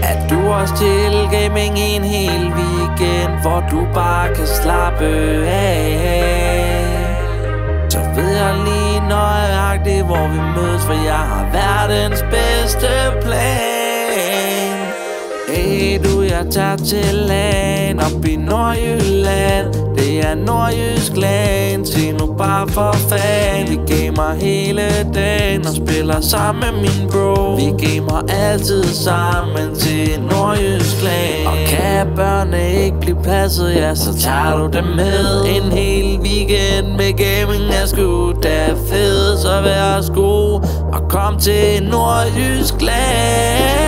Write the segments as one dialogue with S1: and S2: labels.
S1: at du også til gaming en hel weekend, hvor du bare kan slappe af. Så ved jeg lige nøjagtigt, hvor vi mødes, for jeg har verdens bedste plan. Hey du, jeg tager til land op i Nordjylland. Det er Nordjysk Land, sig nu bare for fan. Vi gamer hele dagen og spiller sammen med min bro. Vi gamer altid sammen til Nordjysk Land. Og kan børnene ikke blive passet, ja, så tager du dem med. En hel weekend med gaming er sgu da fed. Så vær sko og kom til Nordjysk Land.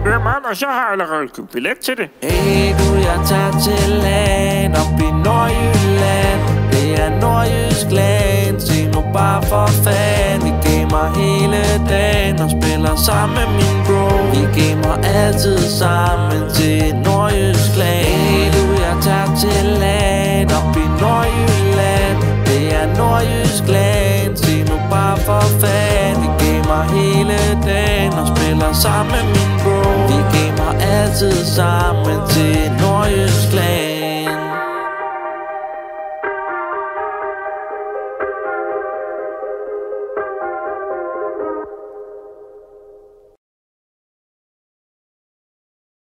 S2: Ja, mand, og jeg har allerede købt billet til det.
S1: Hey du, jeg tager til land op i Nordjylland. Det er Nordjysk Land, sig nu bare for fan. Vi gamer hele dagen og spiller sammen med min bro. Vi gamer altid sammen til Nordjysk Land. Hey du, jeg tager til land op i Nordjylland. Det er Nordjysk Land, sig nu bare for fan. Vi gamer hele dagen og spiller sammen med min bro. Vi gamer altid sammen til Nordjysk Land.